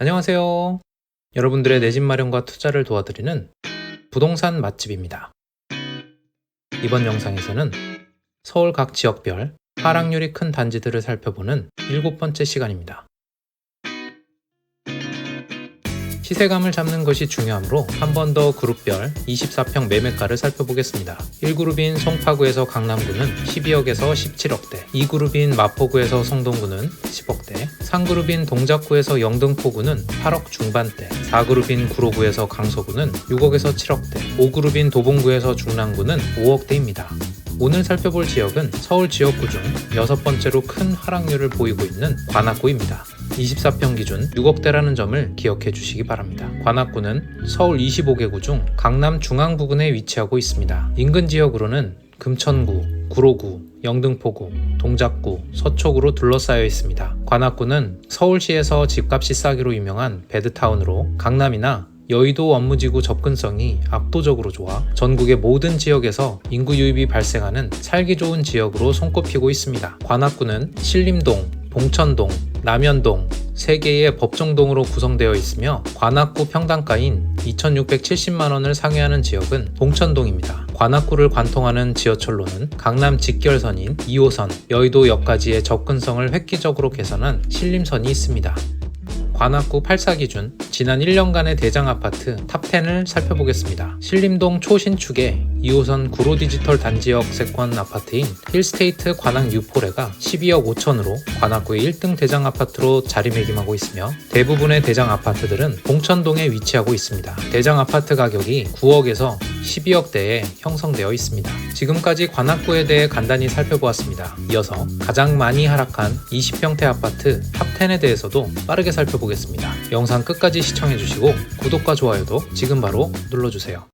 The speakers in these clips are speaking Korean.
안녕하세요. 여러분들의 내 집 마련과 투자를 도와드리는 부동산 맛집입니다. 이번 영상에서는 서울 각 지역별 하락률이 큰 단지들을 살펴보는 7번째 시간입니다. 시세감을 잡는 것이 중요하므로 한 번 더 그룹별 24평 매매가를 살펴보겠습니다. 1그룹인 송파구에서 강남구는 12억에서 17억대, 2그룹인 마포구에서 성동구는 10억대, 3그룹인 동작구에서 영등포구는 8억 중반대, 4그룹인 구로구에서 강서구는 6억에서 7억대, 5그룹인 도봉구에서 중랑구는 5억대입니다. 오늘 살펴볼 지역은 서울 지역구 중 6번째로 큰 하락률을 보이고 있는 관악구입니다. 24평 기준 6억대라는 점을 기억해 주시기 바랍니다. 관악구는 서울 25개구 중 강남 중앙 부근에 위치하고 있습니다. 인근 지역으로는 금천구, 구로구, 영등포구, 동작구, 서초구로 둘러싸여 있습니다. 관악구는 서울시에서 집값이 싸기로 유명한 배드타운으로 강남이나 여의도 원무지구 접근성이 압도적으로 좋아 전국의 모든 지역에서 인구 유입이 발생하는 살기 좋은 지역으로 손꼽히고 있습니다. 관악구는 신림동, 봉천동, 남현동 3개의 법정동으로 구성되어 있으며 관악구 평당가인 2,670만원을 상회하는 지역은 봉천동입니다. 관악구를 관통하는 지하철로는 강남 직결선인 2호선, 여의도역까지의 접근성을 획기적으로 개선한 신림선이 있습니다. 관악구 8사 기준 지난 1년간의 대장아파트 탑10을 살펴보겠습니다. 신림동 초신축의 2호선 구로디지털 단지역 세권 아파트인 힐스테이트 관악 뉴포레가 12억 5천으로 관악구의 1등 대장아파트로 자리매김하고 있으며 대부분의 대장아파트들은 봉천동에 위치하고 있습니다. 대장아파트 가격이 9억에서 12억대에 형성되어 있습니다. 지금까지 관악구에 대해 간단히 살펴보았습니다. 이어서 가장 많이 하락한 20평대 아파트 탑10에 대해서도 빠르게 살펴보겠습니다. 영상 끝까지 시청해주시고 구독과 좋아요도 지금 바로 눌러주세요.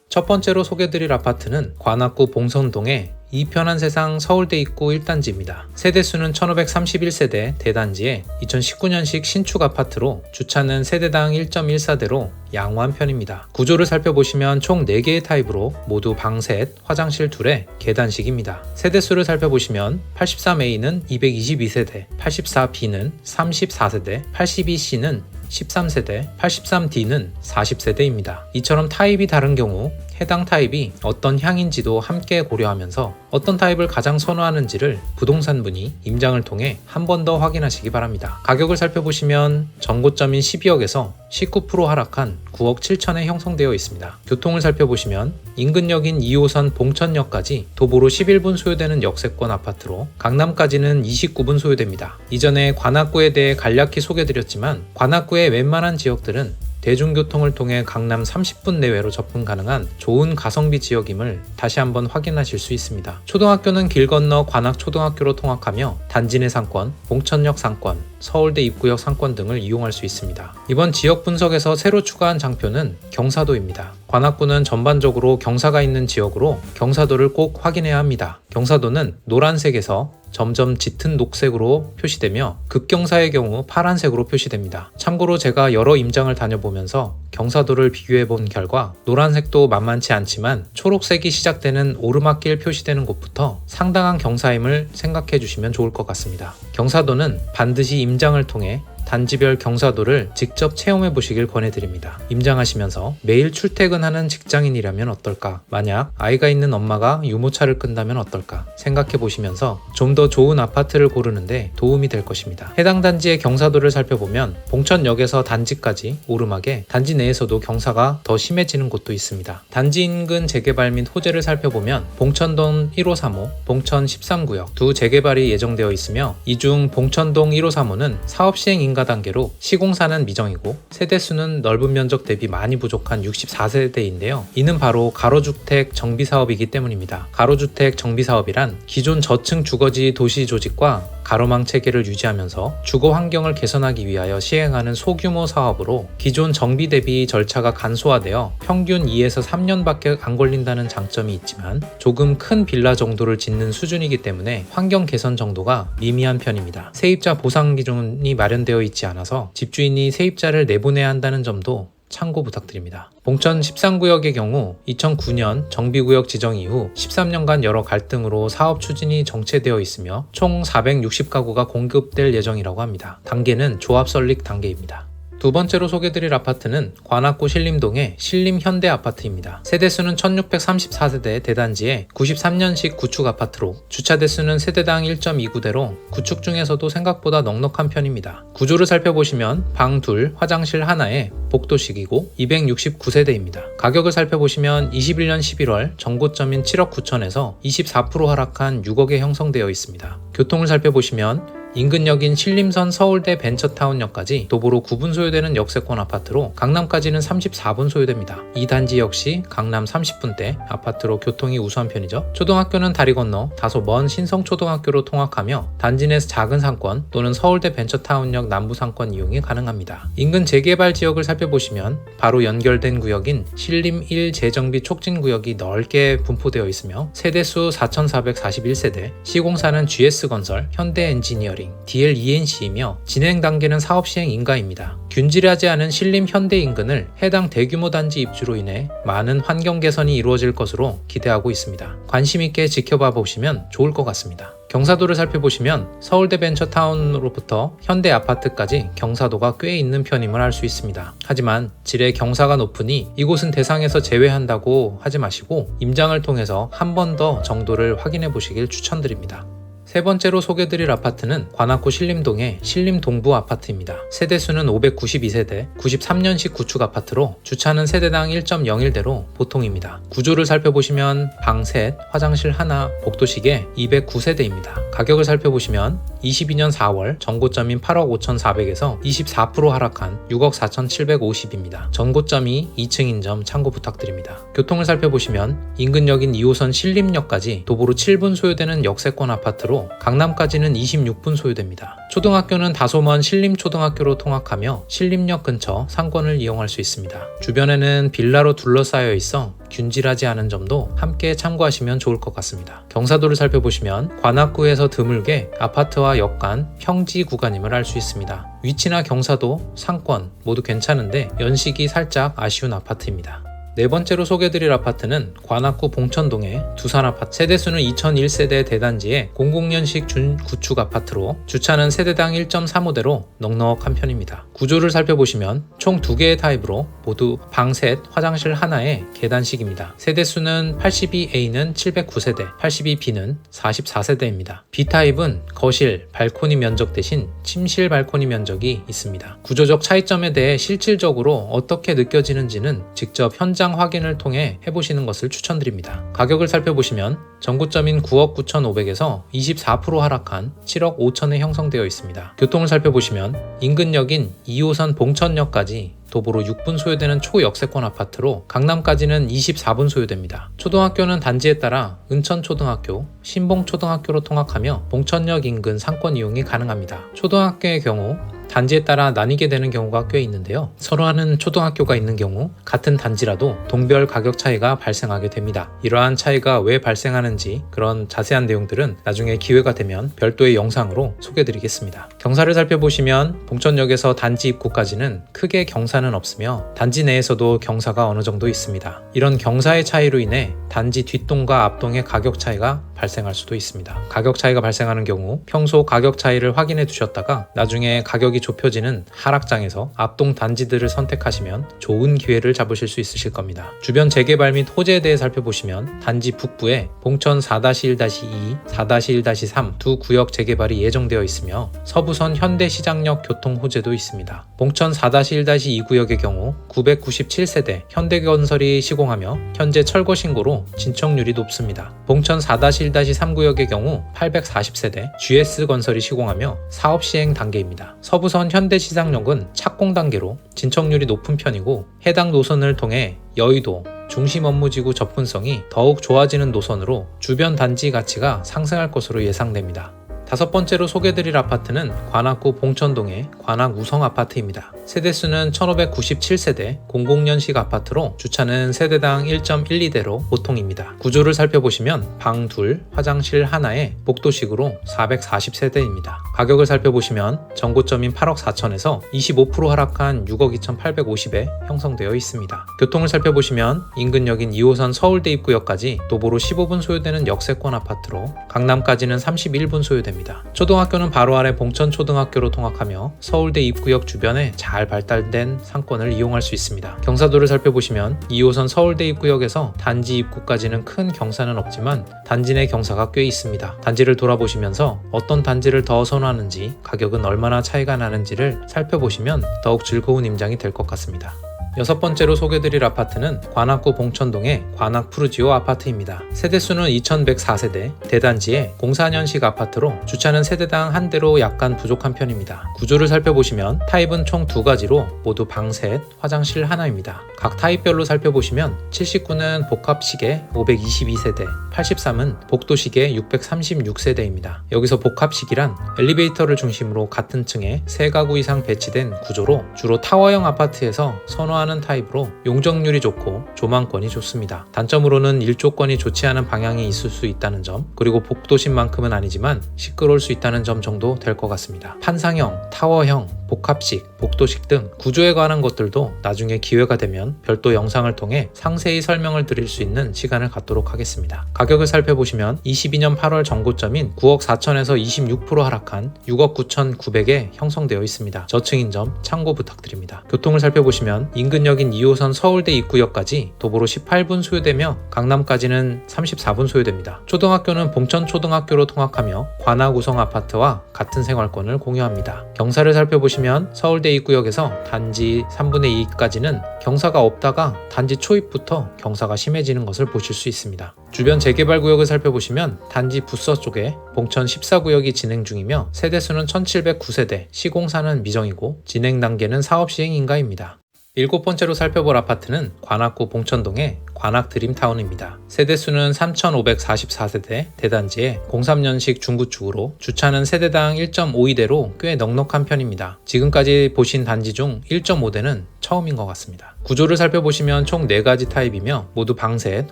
첫 번째로 소개드릴 아파트는 관악구 봉선동의 이편한 세상 서울대 입구 1단지입니다. 세대수는 1531세대 대단지에 2019년식 신축 아파트로 주차는 세대당 1.14대로 양호한 편입니다. 구조를 살펴보시면 총 4개의 타입으로 모두 방 셋, 화장실 2에 계단식입니다. 세대수를 살펴보시면 83A는 222세대, 84B는 34세대, 82C는 13세대, 83D는 40세대입니다. 이처럼 타입이 다른 경우 해당 타입이 어떤 향인지도 함께 고려하면서 어떤 타입을 가장 선호하는지를 부동산분이 임장을 통해 한 번 더 확인하시기 바랍니다. 가격을 살펴보시면 전고점인 12억에서 19% 하락한 9억 7천에 형성되어 있습니다. 교통을 살펴보시면 인근역인 2호선 봉천역까지 도보로 11분 소요되는 역세권 아파트로 강남까지는 29분 소요됩니다. 이전에 관악구에 대해 간략히 소개드렸지만 관악구의 웬만한 지역들은 대중교통을 통해 강남 30분 내외로 접근 가능한 좋은 가성비 지역임을 다시 한번 확인하실 수 있습니다. 초등학교는 길 건너 관악초등학교로 통학하며 단지 내 상권, 봉천역 상권, 서울대 입구역 상권 등을 이용할 수 있습니다. 이번 지역 분석에서 새로 추가한 장표는 경사도입니다. 관악구는 전반적으로 경사가 있는 지역으로 경사도를 꼭 확인해야 합니다. 경사도는 노란색에서 점점 짙은 녹색으로 표시되며 극경사의 경우 파란색으로 표시됩니다. 참고로 제가 여러 임장을 다녀보면서 경사도를 비교해 본 결과 노란색도 만만치 않지만 초록색이 시작되는 오르막길 표시되는 곳부터 상당한 경사임을 생각해 주시면 좋을 것 같습니다. 경사도는 반드시 임장을 통해 단지별 경사도를 직접 체험해 보시길 권해드립니다. 임장하시면서 매일 출퇴근하는 직장인이라면 어떨까? 만약 아이가 있는 엄마가 유모차를 끈다면 어떨까? 생각해 보시면서 좀 더 좋은 아파트를 고르는데 도움이 될 것입니다. 해당 단지의 경사도를 살펴보면 봉천역에서 단지까지 오르막에 단지 내에서도 경사가 더 심해지는 곳도 있습니다. 단지 인근 재개발 및 호재를 살펴보면 봉천동 1호3호, 봉천 13구역 두 재개발이 예정되어 있으며 이 중 봉천동 1호 3호는 사업 시행 인가 단계로 시공사는 미정이고 세대수는 넓은 면적 대비 많이 부족한 64세대인데요. 이는 바로 가로주택 정비사업이기 때문입니다. 가로주택 정비사업이란 기존 저층 주거지 도시 조직과 가로망 체계를 유지하면서 주거 환경을 개선하기 위하여 시행하는 소규모 사업으로 기존 정비 대비 절차가 간소화되어 평균 2에서 3년밖에 안 걸린다는 장점이 있지만 조금 큰 빌라 정도를 짓는 수준이기 때문에 환경 개선 정도가 미미한 편입니다. 세입자 보상 기준이 마련되어 있지 않아서 집주인이 세입자를 내보내야 한다는 점도 참고 부탁드립니다. 봉천 13구역의 경우 2009년 정비구역 지정 이후 13년간 여러 갈등으로 사업 추진이 정체되어 있으며 총 460가구가 공급될 예정이라고 합니다. 단계는 조합 설립 단계입니다. 두 번째로 소개드릴 아파트는 관악구 신림동의 신림현대 아파트입니다. 세대수는 1634세대 대단지에 93년식 구축 아파트로 주차 대수는 세대당 1.29대로 구축 중에서도 생각보다 넉넉한 편입니다. 구조를 살펴보시면 방 둘, 화장실 하나에 복도식이고 269세대입니다. 가격을 살펴보시면 21년 11월 정고점인 7억 9천에서 24% 하락한 6억에 형성되어 있습니다. 교통을 살펴보시면 인근역인 신림선 서울대 벤처타운역까지 도보로 9분 소요되는 역세권 아파트로 강남까지는 34분 소요됩니다. 이 단지 역시 강남 30분대 아파트로 교통이 우수한 편이죠. 초등학교는 다리 건너 다소 먼 신성초등학교로 통학하며 단지 내 작은 상권 또는 서울대 벤처타운역 남부 상권 이용이 가능합니다. 인근 재개발 지역을 살펴보시면 바로 연결된 구역인 신림 1 재정비 촉진구역이 넓게 분포되어 있으며 세대수 4441세대, 시공사는 GS건설, 현대엔지니어링, DLENC이며 진행 단계는 사업 시행 인가입니다. 균질하지 않은 신림 현대 인근을 해당 대규모 단지 입주로 인해 많은 환경 개선이 이루어질 것으로 기대하고 있습니다. 관심 있게 지켜봐 보시면 좋을 것 같습니다. 경사도를 살펴보시면 서울대 벤처타운으로부터 현대 아파트까지 경사도가 꽤 있는 편임을 알 수 있습니다. 하지만 지뢰 경사가 높으니 이곳은 대상에서 제외한다고 하지 마시고 임장을 통해서 한 번 더 정도를 확인해 보시길 추천드립니다. 세 번째로 소개드릴 아파트는 관악구 신림동의 신림동부 아파트입니다. 세대수는 592세대, 93년식 구축 아파트로 주차는 세대당 1.01대로 보통입니다. 구조를 살펴보시면 방 셋, 화장실 하나, 복도식에 209세대입니다. 가격을 살펴보시면 22년 4월 정고점인 8억 5,400에서 24% 하락한 6억 4,750입니다. 전고점이 2층인 점 참고 부탁드립니다. 교통을 살펴보시면 인근역인 2호선 신림역까지 도보로 7분 소요되는 역세권 아파트로 강남까지는 26분 소요됩니다. 초등학교는 다소 먼 신림초등학교로 통학하며 신림역 근처 상권을 이용할 수 있습니다. 주변에는 빌라로 둘러싸여 있어 균질하지 않은 점도 함께 참고하시면 좋을 것 같습니다. 경사도를 살펴보시면 관악구에서 드물게 아파트와 역 간 평지 구간임을 알 수 있습니다. 위치나 경사도, 상권 모두 괜찮은데 연식이 살짝 아쉬운 아파트입니다. 네 번째로 소개드릴 아파트는 관악구 봉천동의 두산아파트. 세대수는 2001세대 대단지의 00년식 준구축 아파트로 주차는 세대당 1.35대로 넉넉한 편입니다. 구조를 살펴보시면 총 2개의 타입으로 모두 방 셋, 화장실 하나의 계단식입니다. 세대수는 82A는 709세대, 82B는 44세대입니다. B타입은 거실, 발코니 면적 대신 침실 발코니 면적이 있습니다. 구조적 차이점에 대해 실질적으로 어떻게 느껴지는지는 직접 현장 확인을 통해 해보시는 것을 추천드립니다. 가격을 살펴보시면 전고점인 9억 9,500에서 24% 하락한 7억 5천에 형성되어 있습니다. 교통을 살펴보시면 인근역인 2호선 봉천역까지 도보로 6분 소요되는 초역세권 아파트로 강남까지는 24분 소요됩니다. 초등학교는 단지에 따라 은천초등학교, 신봉초등학교로 통학하며 봉천역 인근 상권 이용이 가능합니다. 초등학교의 경우 단지에 따라 나뉘게 되는 경우가 꽤 있는데요. 서로 하는 초등학교가 있는 경우 같은 단지라도 동별 가격 차이가 발생하게 됩니다. 이러한 차이가 왜 발생하는지 그런 자세한 내용들은 나중에 기회가 되면 별도의 영상으로 소개드리겠습니다. 경사를 살펴보시면 봉천역에서 단지 입구까지는 크게 경사는 없으며 단지 내에서도 경사가 어느 정도 있습니다. 이런 경사의 차이로 인해 단지 뒷동과 앞동의 가격 차이가 발생할 수도 있습니다. 가격 차이가 발생하는 경우 평소 가격 차이를 확인해 두셨다가 나중에 가격이 좁혀지는 하락장에서 앞동 단지들을 선택하시면 좋은 기회를 잡으실 수 있으실 겁니다. 주변 재개발 및 호재에 대해 살펴보시면 단지 북부에 봉천 4-1-2, 4-1-3 두 구역 재개발이 예정되어 있으며 서부선 현대시장역 교통 호재도 있습니다. 봉천 4-1-2 구역의 경우 997세대 현대건설이 시공하며 현재 철거 신고로 진척률이 높습니다. 봉천 4-1-3 구역의 경우 840세대 GS건설이 시공하며 사업 시행 단계입니다. 서부선 현대시장역은 착공 단계로 진척률이 높은 편이고 해당 노선을 통해 여의도, 중심 업무지구 접근성이 더욱 좋아지는 노선으로 주변 단지 가치가 상승할 것으로 예상됩니다. 다섯 번째로 소개드릴 아파트는 관악구 봉천동의 관악우성 아파트입니다. 세대수는 1597세대 00년식 아파트로 주차는 세대당 1.12대로 보통입니다. 구조를 살펴보시면 방 둘, 화장실 하나에 복도식으로 440세대입니다. 가격을 살펴보시면 전고점인 8억 4천에서 25% 하락한 6억 2,850에 형성되어 있습니다. 교통을 살펴보시면 인근역인 2호선 서울대 입구역까지 도보로 15분 소요되는 역세권 아파트로 강남까지는 31분 소요됩니다. 초등학교는 바로 아래 봉천초등학교로 통학하며 서울대 입구역 주변에 잘 발달된 상권을 이용할 수 있습니다. 경사도를 살펴보시면 2호선 서울대 입구역에서 단지 입구까지는 큰 경사는 없지만 단지 내 경사가 꽤 있습니다. 단지를 돌아보시면서 어떤 단지를 더 선호하는지, 가격은 얼마나 차이가 나는지를 살펴보시면 더욱 즐거운 임장이 될 것 같습니다. 여섯 번째로 소개드릴 아파트는 관악구 봉천동의 관악 푸르지오 아파트입니다. 세대수는 2104세대, 대단지의 04년식 아파트로 주차는 세대당 한 대로 약간 부족한 편입니다. 구조를 살펴보시면 타입은 총 두 가지로 모두 방 셋, 화장실 하나입니다. 각 타입별로 살펴보시면 79는 복합식의 522세대, 83은 복도식의 636세대입니다. 여기서 복합식이란 엘리베이터를 중심으로 같은 층에 3가구 이상 배치된 구조로 주로 타워형 아파트에서 선호하는 타입으로 용적률이 좋고 조망권이 좋습니다. 단점으로는 일조권이 좋지 않은 방향이 있을 수 있다는 점, 그리고 복도심만큼은 아니지만 시끄러울 수 있다는 점 정도 될 것 같습니다. 판상형, 타워형, 복합식, 복도식 등 구조에 관한 것들도 나중에 기회가 되면 별도 영상을 통해 상세히 설명을 드릴 수 있는 시간을 갖도록 하겠습니다. 가격을 살펴보시면 22년 8월 전고점인 9억 4천에서 26% 하락한 6억 9,900에 형성되어 있습니다. 저층인 점 참고 부탁드립니다. 교통을 살펴보시면 인근역인 2호선 서울대 입구역까지 도보로 18분 소요되며 강남까지는 34분 소요됩니다. 초등학교는 봉천초등학교로 통학하며 관악우성 아파트와 같은 생활권을 공유합니다. 경사를 살펴보시면 서울대 입구역에서 단지 3분의 2까지는 경사가 없다가 단지 초입부터 경사가 심해지는 것을 보실 수 있습니다. 주변 재개발 구역을 살펴보시면 단지 북서쪽에 봉천 14구역이 진행 중이며 세대수는 1709세대, 시공사는 미정이고 진행 단계는 사업 시행 인가입니다. 일곱 번째로 살펴볼 아파트는 관악구 봉천동의 관악 드림타운입니다. 세대수는 3,544세대, 대단지의 03년식 중구축으로 주차는 세대당 1.52대로 꽤 넉넉한 편입니다. 지금까지 보신 단지 중 1.5대는 처음인 것 같습니다. 구조를 살펴보시면 총 4가지 타입이며 모두 방 셋,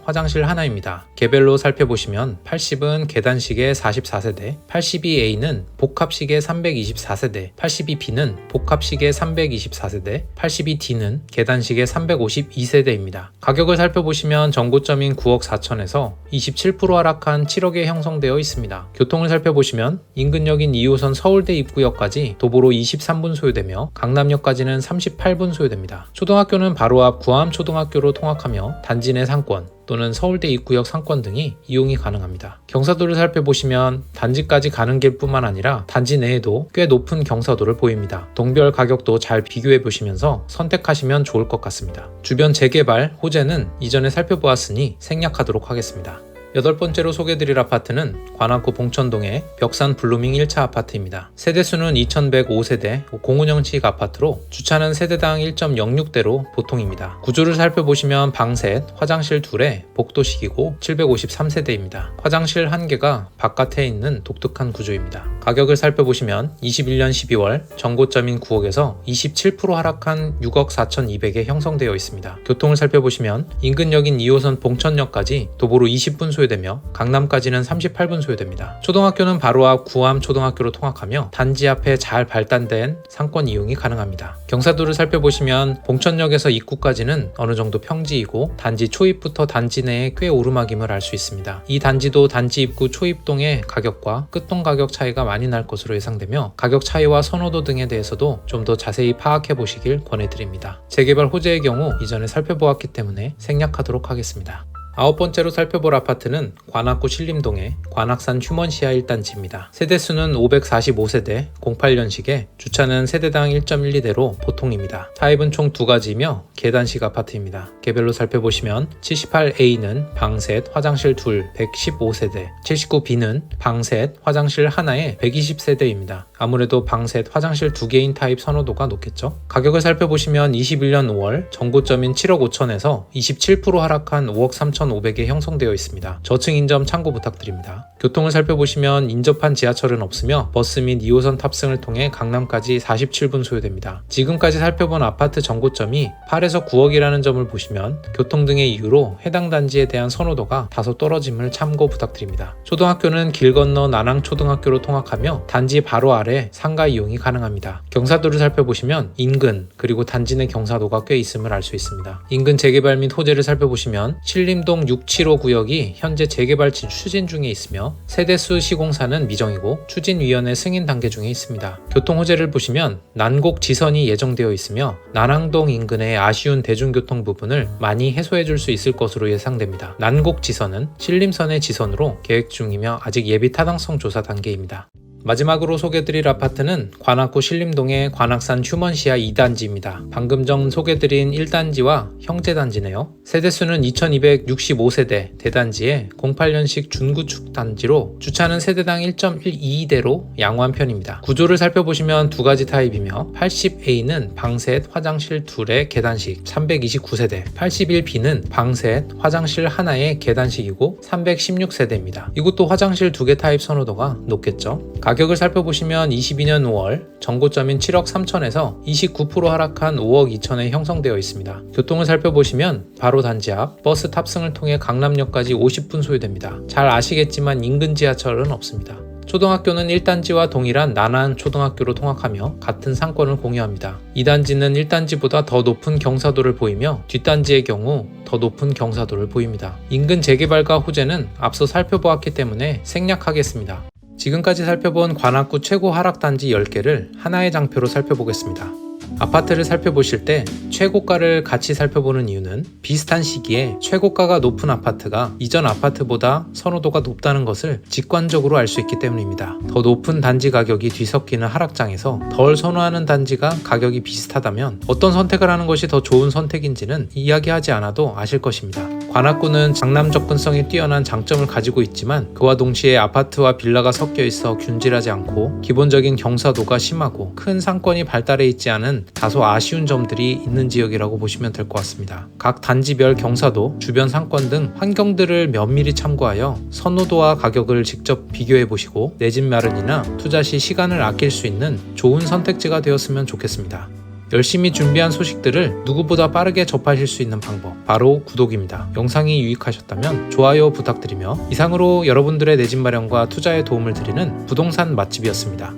화장실 하나입니다. 개별로 살펴보시면 80은 계단식의 44세대, 82A는 복합식의 324세대, 82B는 복합식의 324세대, 82D는 계단식의 352세대입니다. 가격을 살펴보시면 전고점인 9억 4천에서 27% 하락한 7억에 형성되어 있습니다. 교통을 살펴보시면 인근역인 2호선 서울대 입구역까지 도보로 23분 소요되며 강남역까지는 38분 소요됩니다. 초등학교는 바로 앞 구암초등학교로 통학하며 단지 내 상권 또는 서울대 입구역 상권 등이 이용이 가능합니다. 경사도를 살펴보시면 단지까지 가는 길뿐만 아니라 단지 내에도 꽤 높은 경사도를 보입니다. 동별 가격도 잘 비교해 보시면서 선택하시면 좋을 것 같습니다. 주변 재개발, 호재는 이전에 살펴보았으니 생략하도록 하겠습니다. 여덟 번째로 소개드릴 아파트는 관악구 봉천동의 벽산 블루밍 1차 아파트입니다. 세대수는 2105세대 05년식 아파트로 주차는 세대당 1.06대로 보통입니다. 구조를 살펴보시면 방 셋, 화장실 2에 복도식이고 753세대입니다. 화장실 1개가 바깥에 있는 독특한 구조입니다. 가격을 살펴보시면 21년 12월 전고점인 9억에서 27% 하락한 6억 4,200에 형성되어 있습니다. 교통을 살펴보시면 인근역인 2호선 봉천역까지 도보로 20분 소요되며 강남까지는 38분 소요됩니다. 초등학교는 바로 앞 구암초등학교로 통학하며 단지 앞에 잘 발달된 상권 이용이 가능합니다. 경사도를 살펴보시면 봉천역에서 입구까지는 어느 정도 평지이고 단지 초입부터 단지 내에 꽤 오르막임을 알 수 있습니다. 이 단지도 단지 입구 초입동의 가격과 끝동 가격 차이가 많이 날 것으로 예상되며 가격 차이와 선호도 등에 대해서도 좀 더 자세히 파악해 보시길 권해드립니다. 재개발 호재의 경우 이전에 살펴보았기 때문에 생략하도록 하겠습니다. 아홉 번째로 살펴볼 아파트는 관악구 신림동의 관악산 휴먼시아 1단지입니다. 세대수는 545세대 08년식에 주차는 세대당 1.12대로 보통입니다. 타입은 총 2가지이며 계단식 아파트입니다. 개별로 살펴보시면 78A는 방 셋, 화장실 2, 115세대, 79B는 방 셋, 화장실 하나에 120세대입니다. 아무래도 방 셋, 화장실 2개인 타입 선호도가 높겠죠? 가격을 살펴보시면 21년 5월 전고점인 7억 5천에서 27% 하락한 5억 3,500에 형성되어 있습니다. 저층인 점 참고 부탁드립니다. 교통을 살펴보시면 인접한 지하철은 없으며 버스 및 2호선 탑승을 통해 강남까지 47분 소요됩니다. 지금까지 살펴본 아파트 전고점이 8에서 9억이라는 점을 보시면 교통 등의 이유로 해당 단지에 대한 선호도가 다소 떨어짐을 참고 부탁드립니다. 초등학교는 길 건너 난항초등학교로 통학하며 단지 바로 아래 아래 상가 이용이 가능합니다. 경사도를 살펴보시면 인근 그리고 단지 내 경사도가 꽤 있음을 알 수 있습니다. 인근 재개발 및 호재를 살펴보시면 신림동 675 구역이 현재 재개발 추진 중에 있으며 세대수 시공사는 미정이고 추진위원회 승인 단계 중에 있습니다. 교통 호재를 보시면 난곡 지선이 예정되어 있으며 난항동 인근의 아쉬운 대중교통 부분을 많이 해소해 줄 수 있을 것으로 예상됩니다. 난곡 지선은 신림선의 지선으로 계획 중이며 아직 예비 타당성 조사 단계입니다. 마지막으로 소개드릴 아파트는 관악구 신림동의 관악산 휴먼시아 2단지입니다. 방금 전 소개드린 1단지와 형제단지네요. 세대수는 2265세대, 대단지에 08년식 준구축 단지로 주차는 세대당 1.12대로 양호한 편입니다. 구조를 살펴보시면 두 가지 타입이며 80A는 방셋, 화장실 둘의 계단식 329세대, 81B는 방셋, 화장실 하나의 계단식이고 316세대입니다. 이것도 화장실 두 개 타입 선호도가 높겠죠. 가격을 살펴보시면 22년 5월 정고점인 7억 3천에서 29% 하락한 5억 2천에 형성되어 있습니다. 교통을 살펴보시면 바로 단지 앞 버스 탑승을 통해 강남역까지 50분 소요됩니다. 잘 아시겠지만 인근 지하철은 없습니다. 초등학교는 1단지와 동일한 난안 초등학교로 통학하며 같은 상권을 공유합니다. 2단지는 1단지보다 더 높은 경사도를 보이며 뒷단지의 경우 더 높은 경사도를 보입니다. 인근 재개발과 호재는 앞서 살펴보았기 때문에 생략하겠습니다. 지금까지 살펴본 관악구 최고 하락단지 10개를 하나의 장표로 살펴보겠습니다. 아파트를 살펴보실 때 최고가를 같이 살펴보는 이유는 비슷한 시기에 최고가가 높은 아파트가 이전 아파트보다 선호도가 높다는 것을 직관적으로 알 수 있기 때문입니다. 더 높은 단지 가격이 뒤섞이는 하락장에서 덜 선호하는 단지가 가격이 비슷하다면 어떤 선택을 하는 것이 더 좋은 선택인지는 이야기하지 않아도 아실 것입니다. 관악구는 장남 접근성이 뛰어난 장점을 가지고 있지만 그와 동시에 아파트와 빌라가 섞여 있어 균질하지 않고 기본적인 경사도가 심하고 큰 상권이 발달해 있지 않은 다소 아쉬운 점들이 있는 지역이라고 보시면 될 것 같습니다. 각 단지별 경사도, 주변 상권 등 환경들을 면밀히 참고하여 선호도와 가격을 직접 비교해 보시고 내 집 마련이나 투자 시 시간을 아낄 수 있는 좋은 선택지가 되었으면 좋겠습니다. 열심히 준비한 소식들을 누구보다 빠르게 접하실 수 있는 방법, 바로 구독입니다. 영상이 유익하셨다면 좋아요 부탁드리며 이상으로 여러분들의 내 집 마련과 투자에 도움을 드리는 부동산 맛집이었습니다.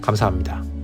감사합니다.